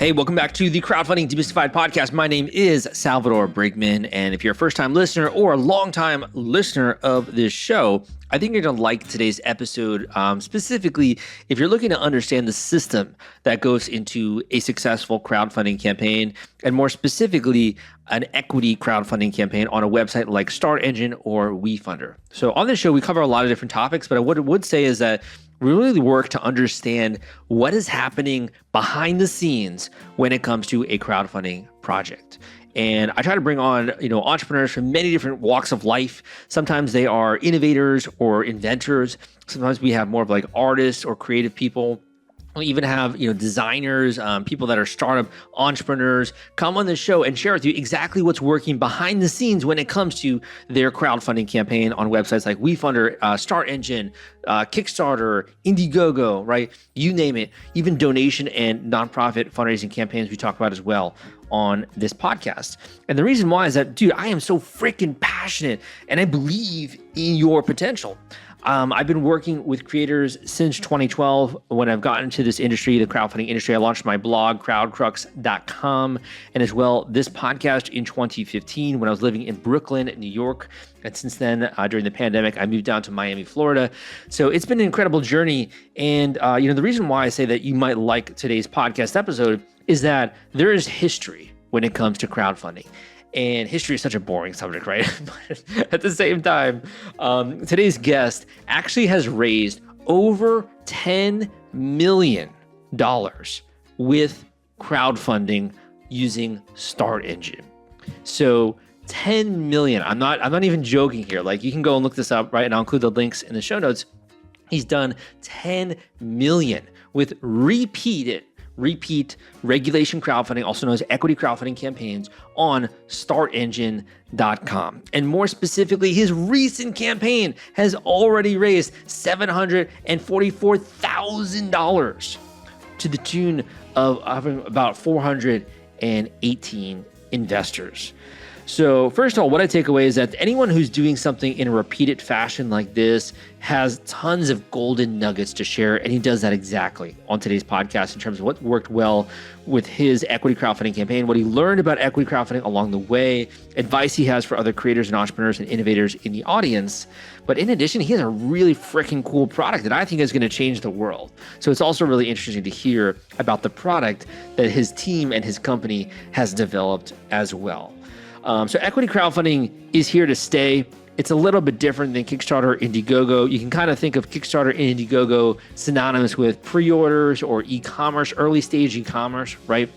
Hey, welcome back to the Crowdfunding Demystified podcast. My name is Salvador Briggman, and if you're a first-time listener or a long-time listener of this show, I think you're going to like today's episode, specifically if you're looking to understand the system that goes into a successful crowdfunding campaign, and more specifically, an equity crowdfunding campaign on a website like StartEngine or WeFunder. So on this show, we cover a lot of different topics, but what I would say is that we really work to understand what is happening behind the scenes when it comes to a crowdfunding project. And I try to bring on, entrepreneurs from many different walks of life. Sometimes they are innovators or inventors. Sometimes we have more of like artists or creative people. We even have, designers, people that are startup entrepreneurs come on the show and share with you exactly what's working behind the scenes when it comes to their crowdfunding campaign on websites like WeFunder, StartEngine, Kickstarter, Indiegogo, right? You name it. Even donation and nonprofit fundraising campaigns we talk about as well on this podcast. And the reason why is that, dude, I am so freaking passionate and I believe in your potential. I've been working with creators since 2012 when I've gotten into this industry, the crowdfunding industry. I launched my blog, crowdcrux.com, and as well this podcast in 2015 when I was living in Brooklyn, New York. And since then, during the pandemic, I moved down to Miami, Florida. So it's been an incredible journey. And, the reason why I say that you might like today's podcast episode is that there is history when it comes to crowdfunding. And history is such a boring subject, right? But at the same time, today's guest actually has raised over $10 million with crowdfunding using StartEngine. So 10 million. I'm not even joking here. Like, you can go and look this up, right? And I'll include the links in the show notes. He's done 10 million with repeat regulation crowdfunding, also known as equity crowdfunding campaigns on StartEngine.com. And more specifically, his recent campaign has already raised $744,000 to the tune of having about 418 investors. So first of all, what I take away is that anyone who's doing something in a repeated fashion like this has tons of golden nuggets to share, and he does that exactly on today's podcast in terms of what worked well with his equity crowdfunding campaign, what he learned about equity crowdfunding along the way, advice he has for other creators and entrepreneurs and innovators in the audience. But in addition, he has a really freaking cool product that I think is going to change the world. So it's also really interesting to hear about the product that his team and his company has developed as well. So equity crowdfunding is here to stay. It's a little bit different than Kickstarter or Indiegogo. You can kind of think of Kickstarter and Indiegogo synonymous with pre-orders or e-commerce, early stage e-commerce, right?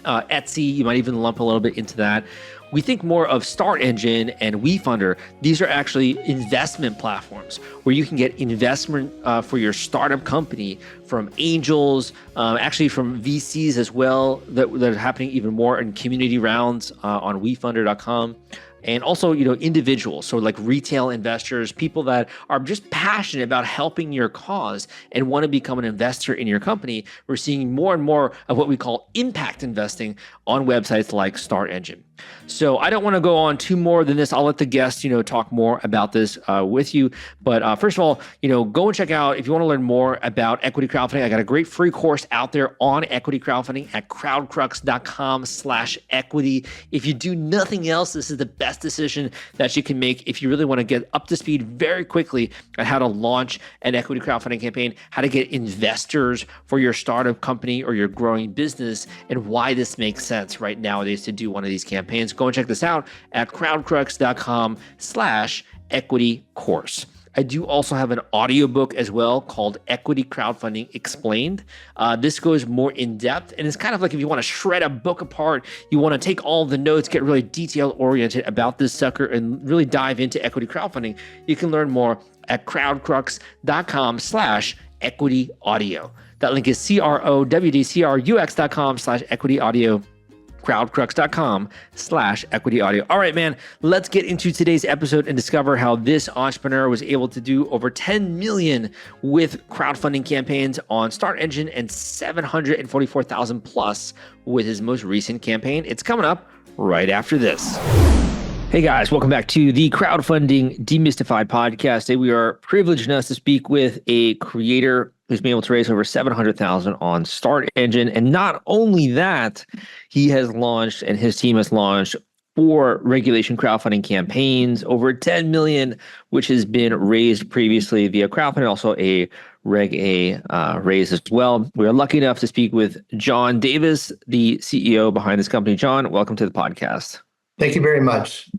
Etsy, you might even lump a little bit into that. We think more of StartEngine and WeFunder. These are actually investment platforms where you can get investment for your startup company from angels, actually from VCs as well, that are happening even more in community rounds on WeFunder.com. And also, individuals, so like retail investors, people that are just passionate about helping your cause and want to become an investor in your company. We're seeing more and more of what we call impact investing on websites like StartEngine. So I don't want to go on too more than this. I'll let the guest, talk more about this with you. But first of all, go and check out, if you want to learn more about equity crowdfunding, I got a great free course out there on equity crowdfunding at crowdcrux.com/equity. If you do nothing else, this is the best decision that you can make if you really want to get up to speed very quickly on how to launch an equity crowdfunding campaign, how to get investors for your startup company or your growing business, and why this makes sense right nowadays to do one of these campaigns. Go and check this out at crowdcrux.com/equity course. I do also have an audiobook as well called Equity Crowdfunding Explained. This goes more in depth, and it's kind of like if you want to shred a book apart, you want to take all the notes, get really detail oriented about this sucker and really dive into equity crowdfunding. You can learn more at crowdcrux.com/equity audio. That link is crowdcrux.com/equity audio. crowdcrux.com/equity audio. All right, man, let's get into today's episode and discover how this entrepreneur was able to do over 10 million with crowdfunding campaigns on StartEngine and 744,000 plus with his most recent campaign. It's coming up right after this. Hey guys, welcome back to the Crowdfunding Demystified podcast. Today we are privileged enough to speak with a creator who's been able to raise over $700,000 on StartEngine. And not only that, he has launched and his team has launched 4 regulation crowdfunding campaigns, over 10 million, which has been raised previously via crowdfunding, also a Reg A raise as well. We are lucky enough to speak with John Davis, the CEO behind this company. John, welcome to the podcast. Thank you very much.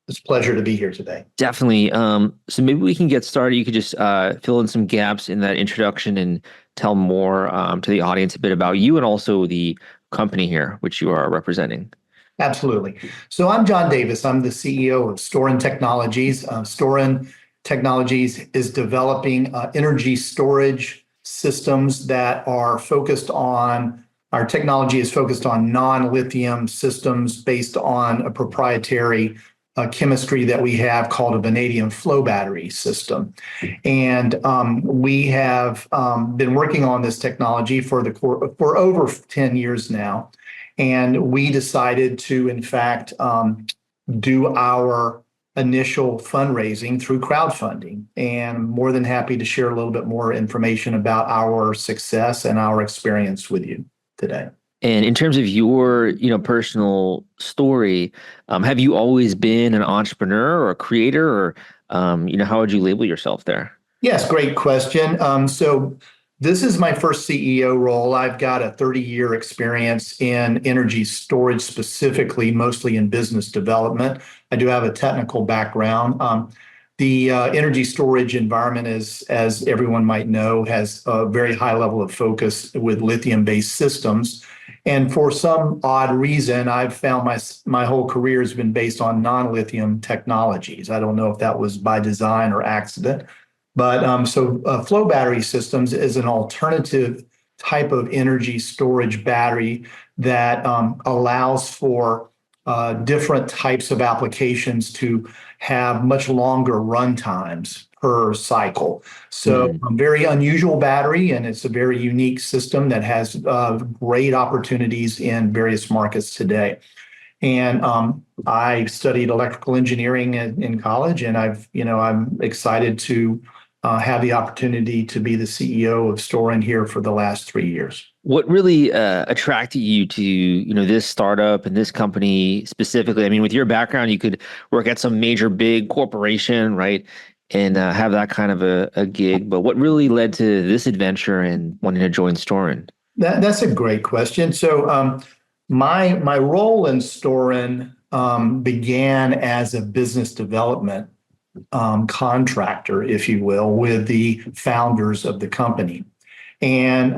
It's a pleasure to be here today. Definitely. So maybe we can get started. You could just fill in some gaps in that introduction and tell more to the audience a bit about you and also the company here, which you are representing. Absolutely. So I'm John Davis. I'm the CEO of StorEn Technologies. StorEn Technologies is developing energy storage systems that are focused on, our technology is focused on non-lithium systems based on a proprietary chemistry that we have called a vanadium flow battery system. And we have been working on this technology for over 10 years now. And we decided to, in fact, do our initial fundraising through crowdfunding. And I'm more than happy to share a little bit more information about our success and our experience with you today. And in terms of your, personal story, have you always been an entrepreneur or a creator, or, how would you label yourself there? Yes, great question. So this is my first CEO role. I've got a 30-year experience in energy storage, specifically, mostly in business development. I do have a technical background. The energy storage environment, as everyone might know, has a very high level of focus with lithium-based systems. And for some odd reason, I've found my whole career has been based on non-lithium technologies. I don't know if that was by design or accident. But flow battery systems is an alternative type of energy storage battery that allows for different types of applications to have much longer run times per cycle. So a very unusual battery, and it's a very unique system that has great opportunities in various markets today. And I studied electrical engineering in college, and I'm excited to have the opportunity to be the CEO of StorEn here for the last 3 years. What really attracted you to, this startup and this company specifically? I mean, with your background, you could work at some major big corporation, right? And have that kind of a gig. But what really led to this adventure and wanting to join StorEn? That's a great question. So my role in StorEn began as a business development contractor, if you will, with the founders of the company. And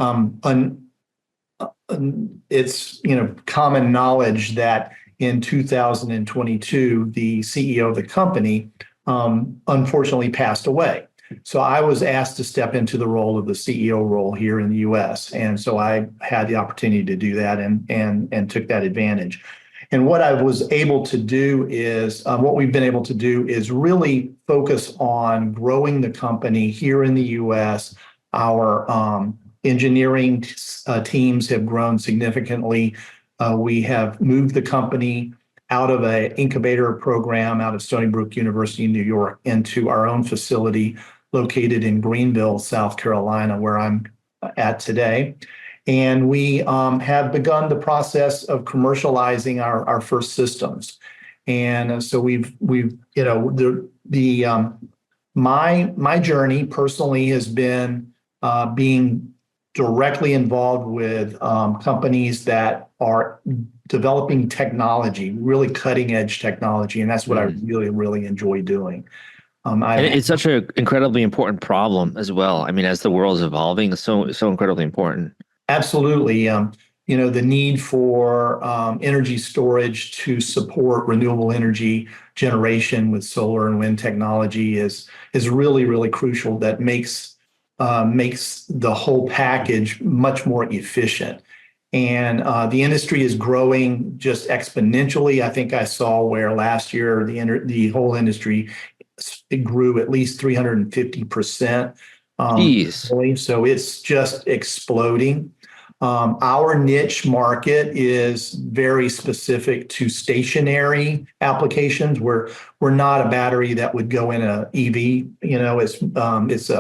it's common knowledge that in 2022, the CEO of the company unfortunately passed away. So I was asked to step into the role of the CEO role here in the U.S. And so I had the opportunity to do that and took that advantage. And what I was able to do is, what we've been able to do is really focus on growing the company here in the U.S. Our engineering teams have grown significantly. We have moved the company out of an incubator program out of Stony Brook University in New York into our own facility located in Greenville, South Carolina, where I'm at today. And we have begun the process of commercializing our first systems. And so my journey personally has been being directly involved with companies that are developing technology, really cutting edge technology. And that's what I really, really enjoy doing. And it's such an incredibly important problem as well. I mean, as the world is evolving, it's so incredibly important. Absolutely. The need for energy storage to support renewable energy generation with solar and wind technology is really, really crucial. That makes the whole package much more efficient. And the industry is growing just exponentially. I think I saw where last year the whole industry grew at least 350%. So it's just exploding. Our niche market is very specific to stationary applications. We're not a battery that would go in a EV. It's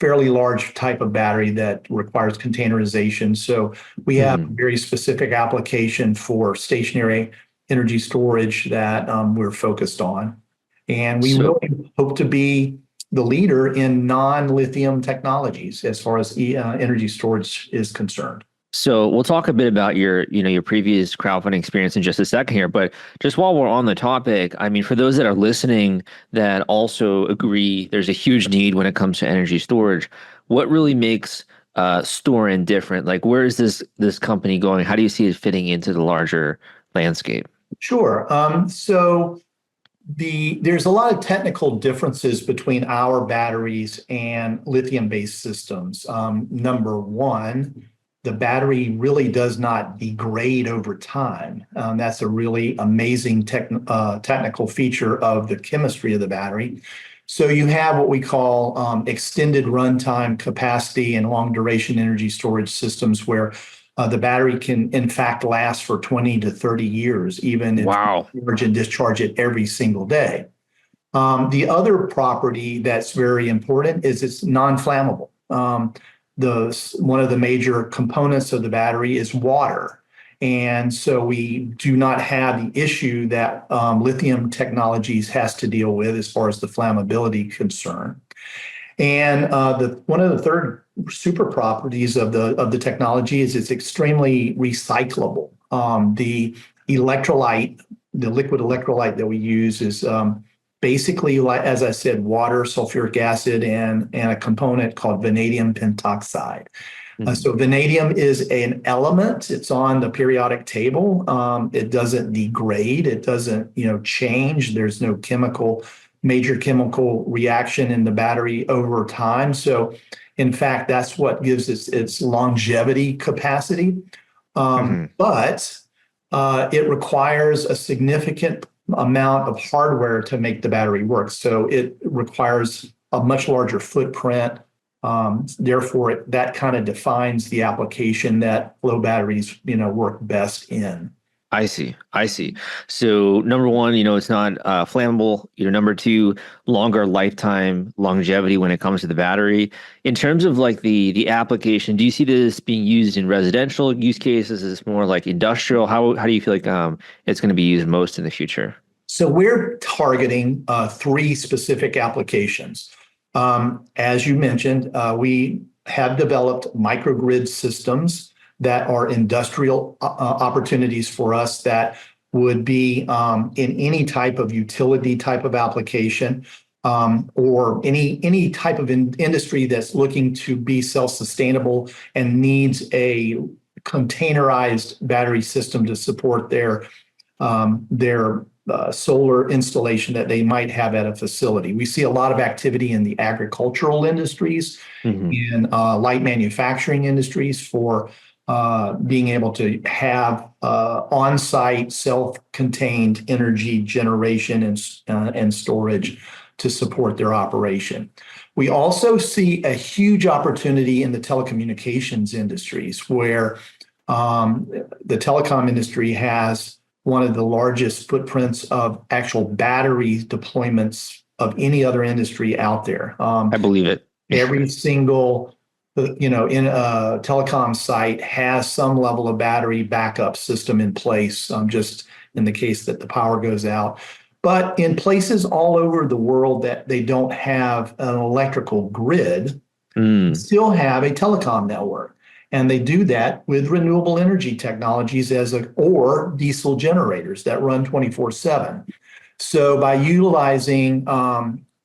fairly large type of battery that requires containerization. So we have a very specific application for stationary energy storage that we're focused on. And we So, really hope to be the leader in non-lithium technologies as far as energy storage is concerned. so we'll talk a bit about your previous crowdfunding experience in just a second here, but just while we're on the topic, I mean, for those that are listening that also agree there's a huge need when it comes to energy storage, what really makes StorEn different? Like, where is this company going? How do you see it fitting into the larger landscape? Sure. There's a lot of technical differences between our batteries and lithium-based systems. Number one, the battery really does not degrade over time. That's a really amazing technical feature of the chemistry of the battery. So you have what we call extended runtime capacity and long duration energy storage systems where the battery can, in fact, last for 20 to 30 years, even if Wow. you charge and discharge it every single day. The other property that's very important is it's non-flammable. One of the major components of the battery is water. And so we do not have the issue that lithium technologies has to deal with as far as the flammability concern. And one of the third super properties of the technology is it's extremely recyclable. The electrolyte, the liquid electrolyte that we use is basically, like, as I said, water, sulfuric acid, and a component called vanadium pentoxide. So vanadium is an element. It's on the periodic table. It doesn't degrade. It doesn't, change. There's no major chemical reaction in the battery over time. So, in fact, that's what gives its longevity capacity. But it requires a significant amount of hardware to make the battery work. So it requires a much larger footprint. Therefore, that kind of defines the application that flow batteries, work best in. I see. So number one, it's not flammable. Number two, longer lifetime longevity when it comes to the battery. In terms of like the application, do you see this being used in residential use cases? Is this more like industrial? How do you feel like it's going to be used most in the future? So we're targeting three specific applications. As you mentioned, we have developed microgrid systems that are industrial opportunities for us that would be in any type of utility type of application or any type of industry that's looking to be self-sustainable and needs a containerized battery system to support their solar installation that they might have at a facility. We see a lot of activity in the agricultural industries, in light manufacturing industries for being able to have on-site self-contained energy generation and storage to support their operation. We also see a huge opportunity in the telecommunications industries where the telecom industry has one of the largest footprints of actual battery deployments of any other industry out there. I believe it. Every single in a telecom site has some level of battery backup system in place, just in the case that the power goes out. But in places all over the world that they don't have an electrical grid, still have a telecom network. And they do that with renewable energy technologies or diesel generators that run 24/7. So by utilizing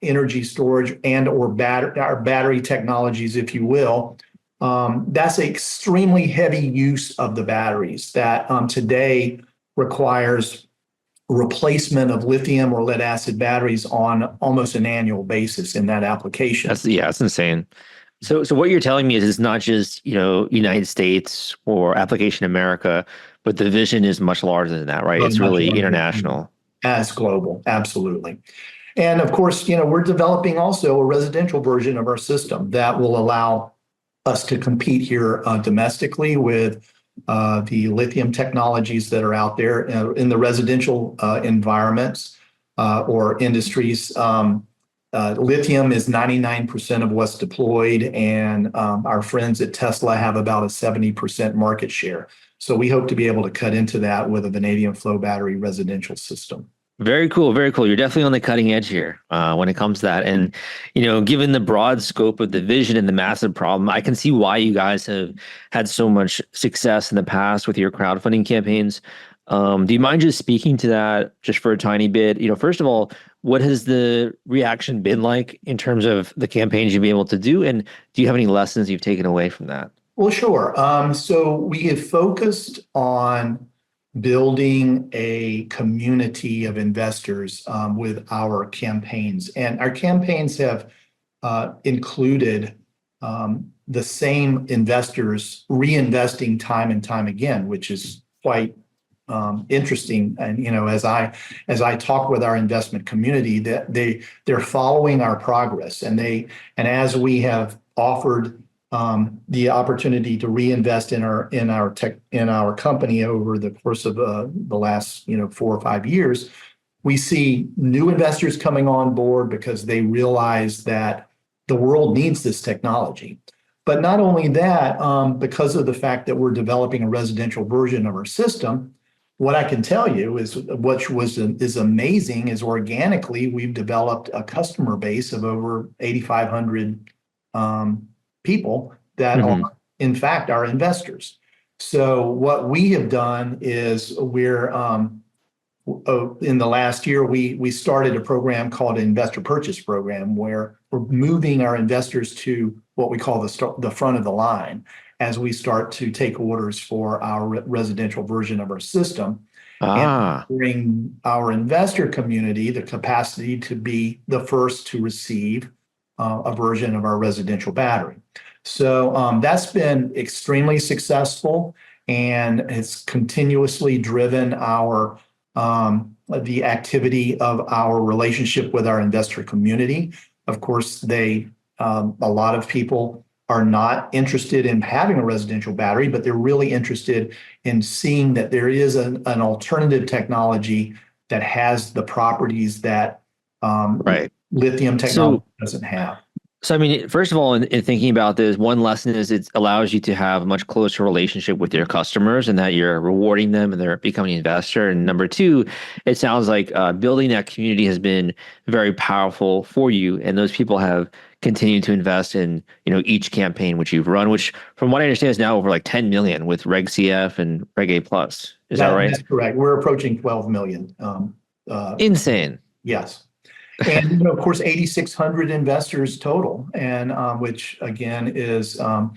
energy storage and or battery technologies, if you will, that's an extremely heavy use of the batteries that today requires replacement of lithium or lead acid batteries on almost an annual basis in that application. That's insane. So what you're telling me is it's not just, United States or application America, but the vision is much larger than that, right? It's really international. As global, absolutely. And of course, we're developing also a residential version of our system that will allow us to compete here domestically with the lithium technologies that are out there in the residential environments or industries. Lithium is 99% of what's deployed, and our friends at Tesla have about a 70% market share. So we hope to be able to cut into that with a vanadium flow battery residential system. Very cool. Very cool. You're definitely on the cutting edge here when it comes to that. And, given the broad scope of the vision and the massive problem, I can see why you guys have had so much success in the past with your crowdfunding campaigns. Do you mind just speaking to that just for a tiny bit? First of all, what has the reaction been like in terms of the campaigns you've been able to do? And do you have any lessons you've taken away from that? Well, sure. So we have focused on building a community of investors with our campaigns. And our campaigns have included the same investors reinvesting time and time again, which is quite interesting. And as I talk with our investment community, that they're following our progress, and as we have offered the opportunity to reinvest in our company over the course of the last 4 or 5 years, we see new investors coming on board because they realize that the world needs this technology. But not only that, because of the fact that we're developing a residential version of our system, what I can tell you is is amazing is organically we've developed a customer base of over 8,500 people that are, in fact, our investors. So what we have done is we're in the last year, we started a program called an investor purchase program, where we're moving our investors to what we call the front of the line as we start to take orders for our residential version of our system. And bring our investor community the capacity to be the first to receive a version of our residential battery. So that's been extremely successful, and it's continuously driven the activity of our relationship with our investor community. Of course, a lot of people are not interested in having a residential battery, but they're really interested in seeing that there is an alternative technology that has the properties that lithium technology doesn't have. So, I mean, first of all, in thinking about this, one lesson is it allows you to have a much closer relationship with your customers, and that you're rewarding them and they're becoming an investor. And number two, it sounds like building that community has been very powerful for you, and those people have continued to invest in each campaign which you've run, which from what I understand is now over like 10 million with Reg CF and Reg A+. Is that right? That's correct. We're approaching 12 million. Insane. Yes. And of course, 8,600 investors total, and which again is an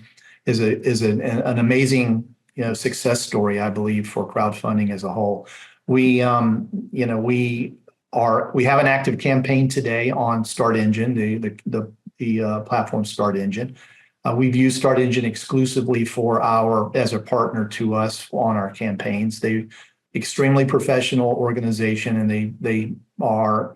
amazing success story, I believe, for crowdfunding as a whole. We have an active campaign today on StartEngine, the platform StartEngine. We've used StartEngine exclusively as a partner to us on our campaigns. They extremely professional organization, and they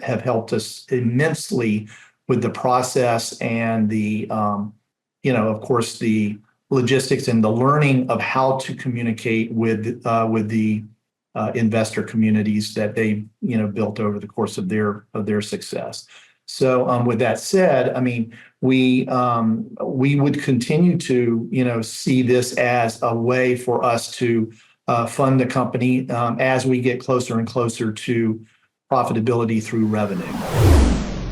have helped us immensely with the process and the of course the logistics and the learning of how to communicate with the investor communities that they built over the course of their success. So with that said, I mean, we would continue to see this as a way for us to fund the company as we get closer and closer to profitability through revenue.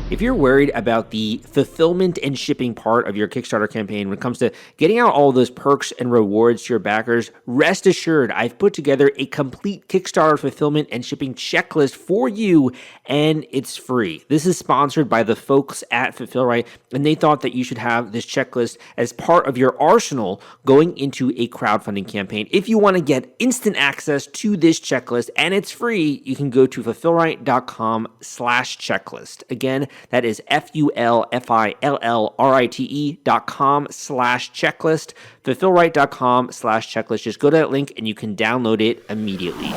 If you're worried about the fulfillment and shipping part of your Kickstarter campaign when it comes to getting out all those perks and rewards to your backers, rest assured I've put together a complete Kickstarter fulfillment and shipping checklist for you, and it's free. This is sponsored by the folks at FulfillRight, and they thought that you should have this checklist as part of your arsenal going into a crowdfunding campaign. If you want to get instant access to this checklist and it's free, you can go to fulfillright.com/checklist. Again, that is fulfillrite.com/checklist, fulfillright.com/checklist. Just go to that link and you can download it immediately.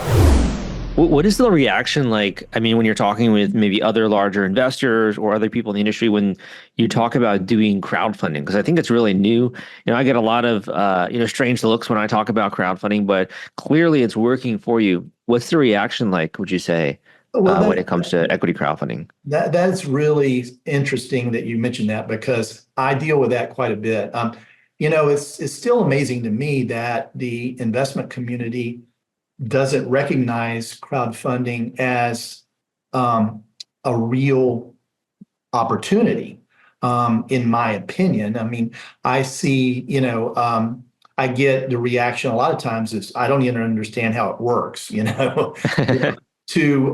What is the reaction like? I mean, when you're talking with maybe other larger investors or other people in the industry, when you talk about doing crowdfunding, because I think it's really new. I get a lot of strange looks when I talk about crowdfunding, but clearly it's working for you. What's the reaction like, would you say? Well, when it comes to equity crowdfunding? that's really interesting that you mentioned that because I deal with that quite a bit. It's still amazing to me that the investment community doesn't recognize crowdfunding as a real opportunity, in my opinion. I mean, I see, I get the reaction a lot of times is I don't even understand how it works, to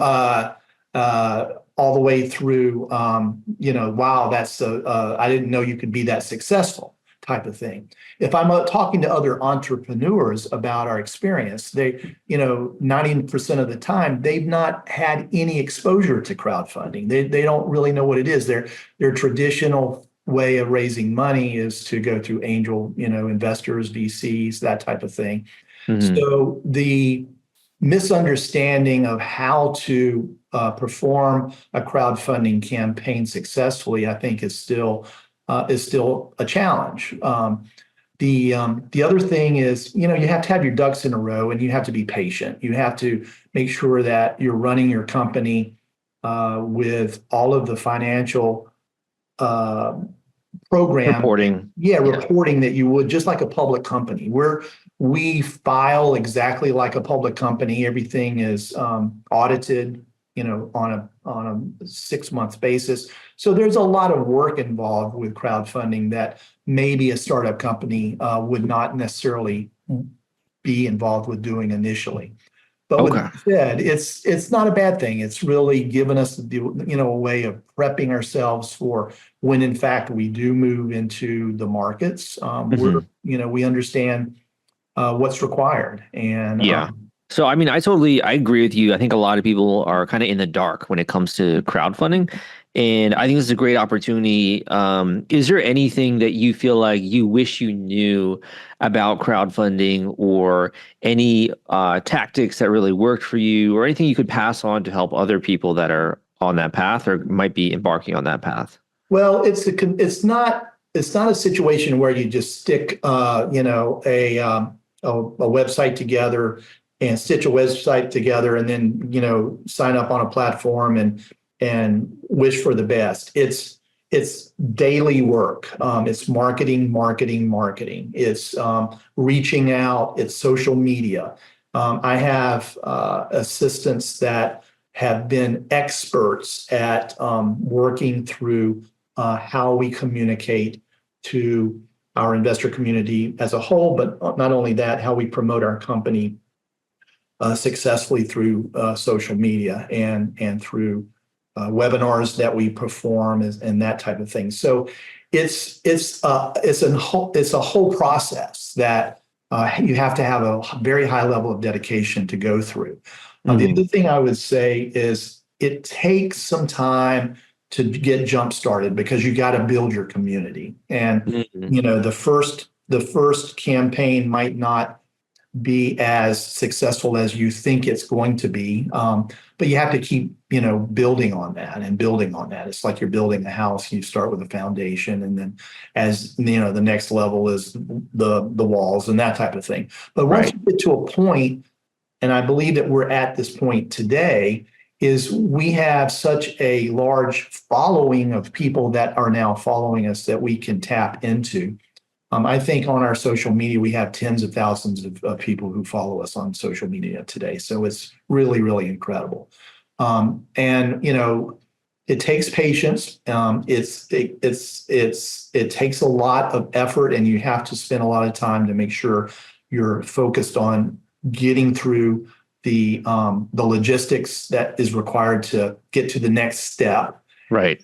all the way through, wow, I didn't know you could be that successful type of thing. If I'm talking to other entrepreneurs about our experience, 90% of the time, they've not had any exposure to crowdfunding. They don't really know what it is. Their traditional way of raising money is to go through angel, investors, VCs, that type of thing. Mm-hmm. So the misunderstanding of how to perform a crowdfunding campaign successfully, I think, is still a challenge. The other thing is, you have to have your ducks in a row and you have to be patient. You have to make sure that you're running your company with all of the financial program reporting. Reporting that you would, just like a public company. We file exactly like a public company. Everything is audited, on a 6-month basis. So there's a lot of work involved with crowdfunding that maybe a startup company would not necessarily be involved with doing initially. But with that said, it's not a bad thing. It's really given us a way of prepping ourselves for when in fact we do move into the markets. We understand what's required. And so, I mean, I agree with you. I think a lot of people are kind of in the dark when it comes to crowdfunding. And I think this is a great opportunity. Is there anything that you feel like you wish you knew about crowdfunding, or any tactics that really worked for you, or anything you could pass on to help other people that are on that path or might be embarking on that path? Well, it's not a situation where you just stick a website together and stitch a website together and then, sign up on a platform and wish for the best. It's daily work. It's marketing. It's reaching out. It's social media. I have assistants that have been experts at working through how we communicate to our investor community as a whole, but not only that, how we promote our company successfully through social media and through webinars that we perform and that type of thing. So it's a whole process that you have to have a very high level of dedication to go through. The other thing I would say is it takes some time to get jump started because you got to build your community. And the first campaign might not be as successful as you think it's going to be, but you have to keep building on that and building on that. It's like you're building a house. You start with a foundation, and then as the next level is the walls and that type of thing. But once you get to a point, and I believe that we're at this point today, is we have such a large following of people that are now following us that we can tap into. I think on our social media, we have tens of thousands of people who follow us on social media today. So it's really, really incredible. It takes patience. It takes a lot of effort, and you have to spend a lot of time to make sure you're focused on getting through the logistics that is required to get to the next step. Right.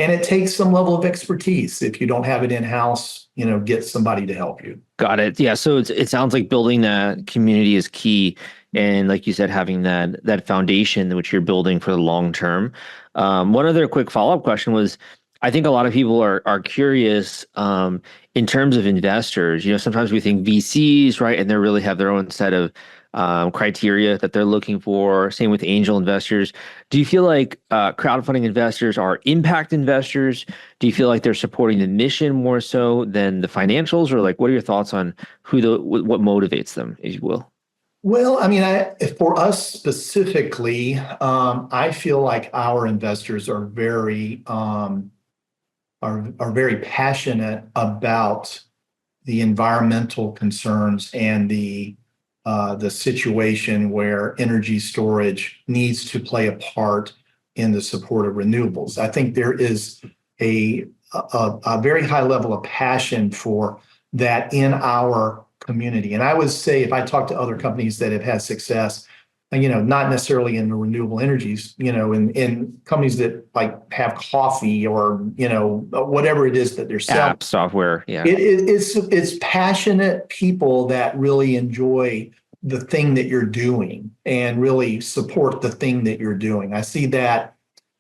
And it takes some level of expertise. If you don't have it in-house, get somebody to help you. Got it. Yeah. So it sounds like building that community is key. And like you said, having that foundation which you're building for the long term. One other quick follow-up question was, I think a lot of people are curious in terms of investors. Sometimes we think VCs, right? And they really have their own set of criteria that they're looking for. Same with angel investors. Do you feel like crowdfunding investors are impact investors? Do you feel like they're supporting the mission more so than the financials? Or what are your thoughts on what motivates them, if you will? Well, I mean, for us specifically, I feel like our investors are are very passionate about the environmental concerns and the situation where energy storage needs to play a part in the support of renewables. I think there is a very high level of passion for that in our community. And I would say, if I talk to other companies that have had success, not necessarily in the renewable energies, in companies that like have coffee or, whatever it is that they're selling. App software, yeah. It's passionate people that really enjoy the thing that you're doing and really support the thing that you're doing. I see that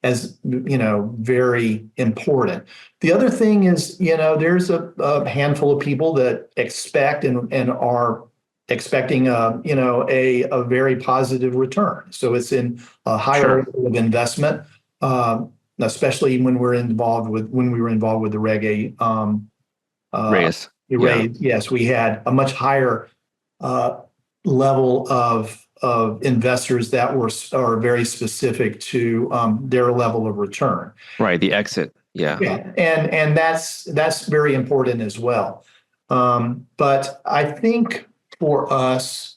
as, very important. The other thing is, there's a handful of people that expect and are expecting a very positive return. So it's in a higher level of investment, especially when we were involved with the Reg A Raise. Yes, we had a much higher level of investors that are very specific to their level of return. Right, the exit. Yeah. Yeah, and that's very important as well. But I think for us,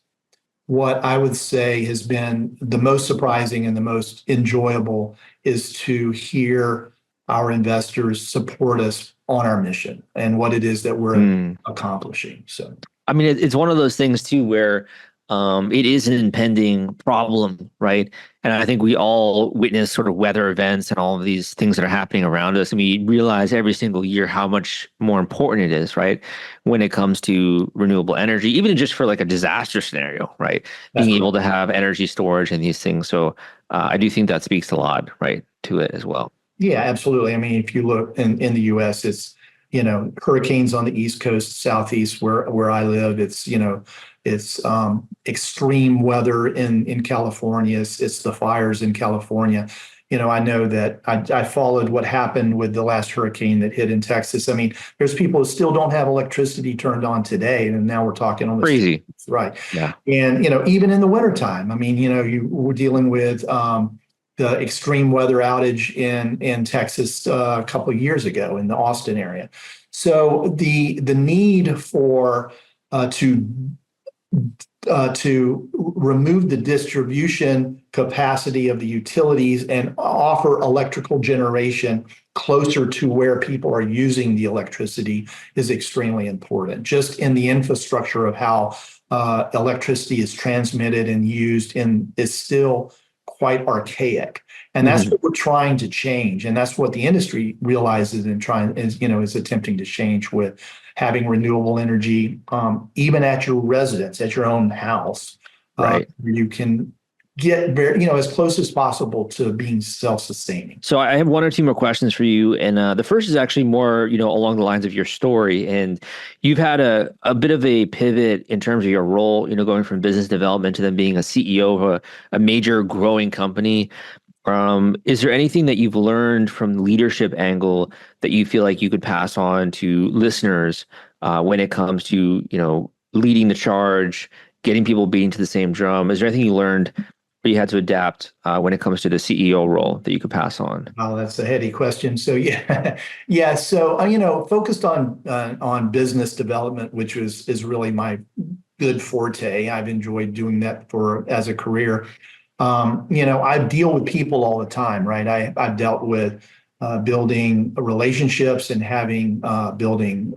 what I would say has been the most surprising and the most enjoyable is to hear our investors support us on our mission and what it is that we're accomplishing. So, I mean, it's one of those things too, where it is an impending problem, right? And I think we all witness sort of weather events and all of these things that are happening around us. And we realize every single year how much more important it is, right? When it comes to renewable energy, even just for like a disaster scenario, right? Being able to have energy storage and these things. So I do think that speaks a lot, right, to it as well. Yeah, absolutely. I mean, if you look in the US, it's, hurricanes on the East Coast, Southeast, where I live, it's, it's extreme weather in California. It's the fires in California. I know that I followed what happened with the last hurricane that hit in Texas. I mean, there's people who still don't have electricity turned on today, and now we're talking almost crazy, right? Yeah, and even in the wintertime, I mean, you were dealing with the extreme weather outage in Texas a couple of years ago in the Austin area. So the need for to remove the distribution capacity of the utilities and offer electrical generation closer to where people are using the electricity is extremely important. Just in the infrastructure of how electricity is transmitted and used is still quite archaic. And that's what we're trying to change. And that's what the industry realizes and is attempting to change with having renewable energy, even at your residence, at your own house, right? Where you can get very, as close as possible to being self-sustaining. So I have one or two more questions for you. And the first is actually more, along the lines of your story. And you've had a bit of a pivot in terms of your role, going from business development to then being a CEO of a major growing company. Is there anything that you've learned from the leadership angle that you feel like you could pass on to listeners when it comes to, leading the charge, getting people beating to the same drum? Is there anything you learned or you had to adapt when it comes to the CEO role that you could pass on? Oh, that's a heady question. So yeah. So focused on business development, which is really my good forte. I've enjoyed doing that as a career. I deal with people all the time, right? I've dealt with building relationships and building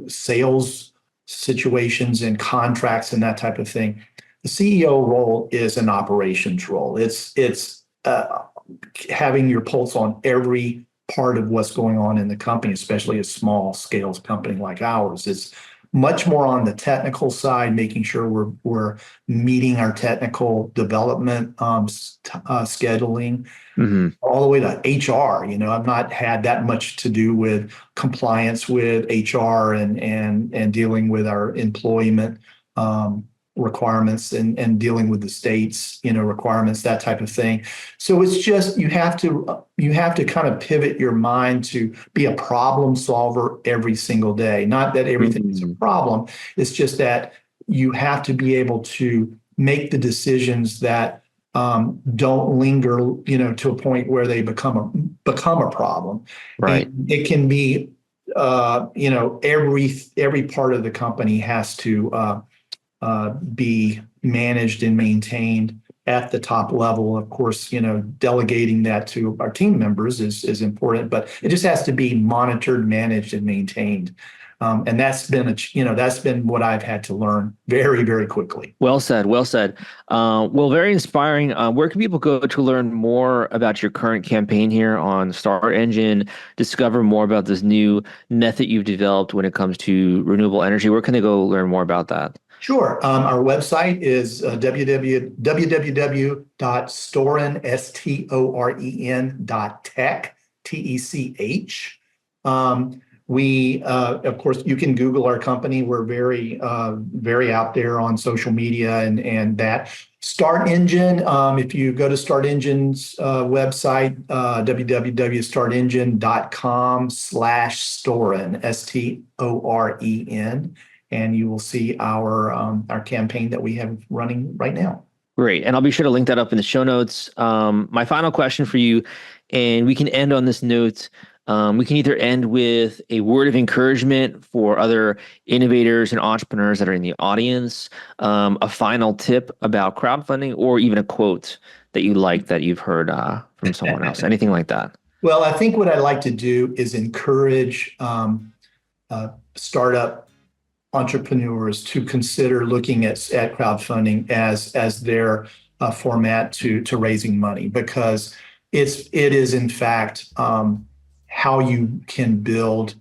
sales situations and contracts and that type of thing. The CEO role is an operations role. It's having your pulse on every part of what's going on in the company, especially a small scale company like ours. It's much more on the technical side, making sure we're meeting our technical development scheduling, all the way to HR. I've not had that much to do with compliance with HR and dealing with our employment requirements and dealing with the state's requirements, that type of thing. So it's just you have to kind of pivot your mind to be a problem solver every single day. Not that everything is a problem. It's just that you have to be able to make the decisions that don't linger, to a point where they become a problem. Right. And it can be, every part of the company has to be managed and maintained at the top level. Of course, delegating that to our team members is important, but it just has to be monitored, managed, and maintained. And that's been what I've had to learn very, very quickly. Well said. Well said. Well, very inspiring. Where can people go to learn more about your current campaign here on StartEngine, discover more about this new method you've developed when it comes to renewable energy? Where can they go learn more about that? Sure. Our website is www.storen.tech, T-E-C-H. We, of course, you can Google our company. We're very, very out there on social media and that. StartEngine, if you go to StartEngine's website, www.startengine.com/StorEn, STOREN, and you will see our campaign that we have running right now. Great. And I'll be sure to link that up in the show notes. My final question for you, and we can end on this note. We can either end with a word of encouragement for other innovators and entrepreneurs that are in the audience, a final tip about crowdfunding, or even a quote that you like that you've heard from someone else, anything like that. Well, I think what I like to do is encourage startup entrepreneurs to consider looking at crowdfunding as their format to raising money, because it is in fact how you can build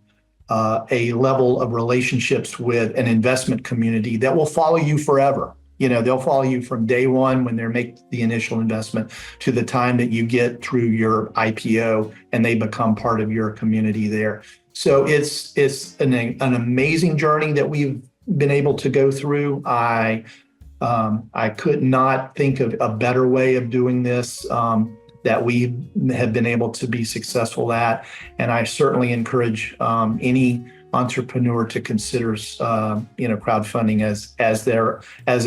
a level of relationships with an investment community that will follow you forever. They'll follow you from day one when they make the initial investment to the time that you get through your IPO and they become part of your community there. So it's an amazing journey that we've been able to go through. I could not think of a better way of doing this that we have been able to be successful at. And I certainly encourage any entrepreneur to consider crowdfunding as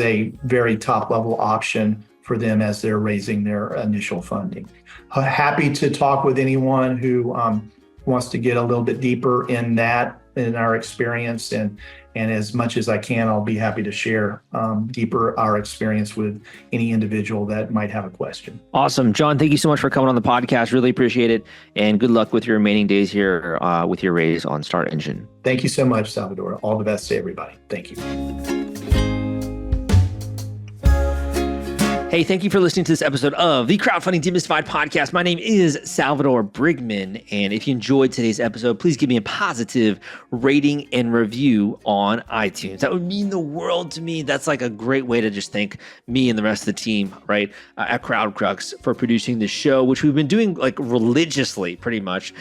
a very top level option for them as they're raising their initial funding. Happy to talk with anyone who wants to get a little bit deeper in our experience, and as much as I can, I'll be happy to share deeper our experience with any individual that might have a question. Awesome. John, thank you so much for coming on the podcast. Really appreciate it. And good luck with your remaining days here with your raise on StartEngine. Thank you so much, Salvador. All the best to everybody. Thank you. Hey, thank you for listening to this episode of the Crowdfunding Demystified podcast. My name is Salvador Briggman, and if you enjoyed today's episode, please give me a positive rating and review on iTunes. That would mean the world to me. That's like a great way to just thank me and the rest of the team, right, at CrowdCrux for producing this show, which we've been doing like religiously, pretty much,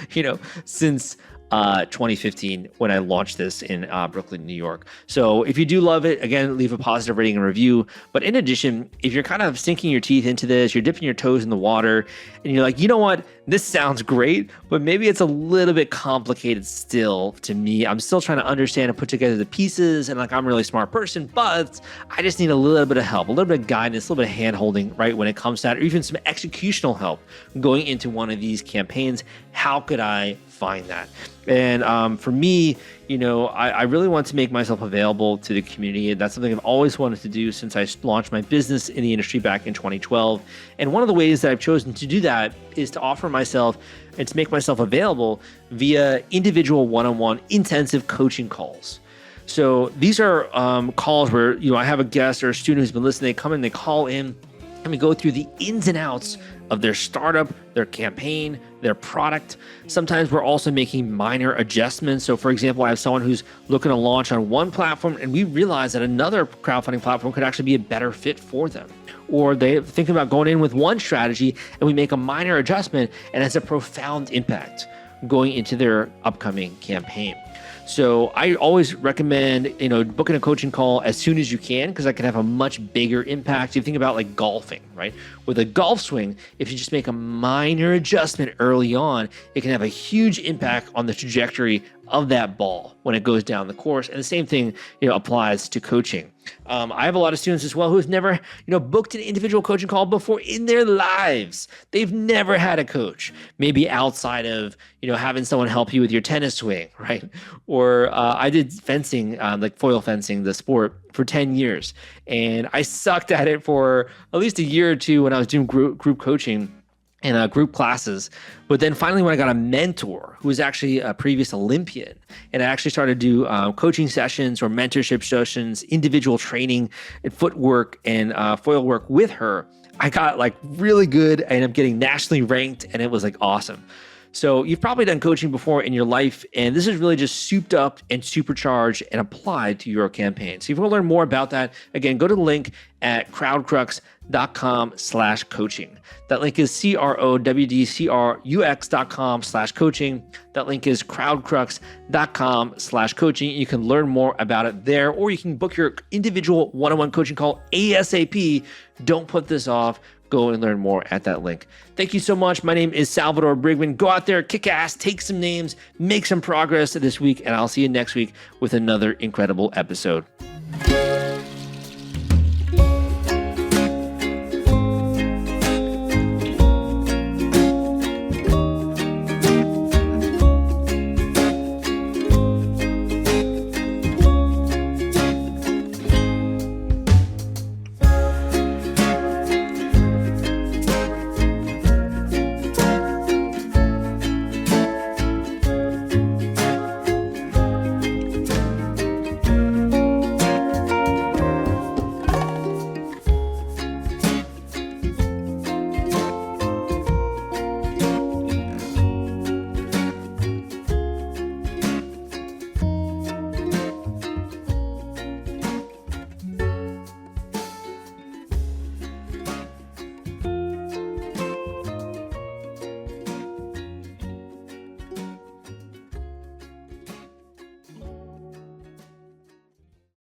since 2015 when I launched this in Brooklyn, New York. So if you do love it, again, leave a positive rating and review. But in addition, if you're kind of sinking your teeth into this, you're dipping your toes in the water, and you're like, you know what, this sounds great, but maybe it's a little bit complicated still to me. I'm still trying to understand and put together the pieces, and I'm a really smart person, but I just need a little bit of help, a little bit of guidance, a little bit of hand-holding, right, when it comes to that, or even some executional help going into one of these campaigns. How could I find that? And for me, I really want to make myself available to the community. That's something I've always wanted to do since I launched my business in the industry back in 2012. And one of the ways that I've chosen to do that is to offer myself and to make myself available via individual one-on-one intensive coaching calls. So these are calls where, I have a guest or a student who's been listening, they come in, they call in, and we go through the ins and outs of their startup, their campaign, their product. Sometimes we're also making minor adjustments. So for example, I have someone who's looking to launch on one platform, and we realize that another crowdfunding platform could actually be a better fit for them. Or they think about going in with one strategy, and we make a minor adjustment, and it has a profound impact going into their upcoming campaign. So I always recommend, booking a coaching call as soon as you can, because that can have a much bigger impact. You think about like golfing, right? With a golf swing, if you just make a minor adjustment early on, it can have a huge impact on the trajectory of that ball when it goes down the course. And the same thing, applies to coaching. I have a lot of students as well who have never, booked an individual coaching call before in their lives. They've never had a coach, maybe outside of, having someone help you with your tennis swing, right? Or I did fencing, like foil fencing, the sport, for 10 years. And I sucked at it for at least a year or two when I was doing group coaching and group classes. But then finally, when I got a mentor who was actually a previous Olympian, and I actually started to do coaching sessions or mentorship sessions, individual training and footwork and foil work with her, I got like really good. I ended up getting nationally ranked, and it was like awesome. So you've probably done coaching before in your life, and this is really just souped up and supercharged and applied to your campaign. So if you want to learn more about that, again, go to the link at crowdcrux.com/coaching. That link is crowdcrux.com/coaching. That link is crowdcrux.com/coaching. You can learn more about it there, or you can book your individual one-on-one coaching call ASAP. Don't put this off. Go and learn more at that link. Thank you so much. My name is Salvador Briggman. Go out there, kick ass, take some names, make some progress this week, and I'll see you next week with another incredible episode.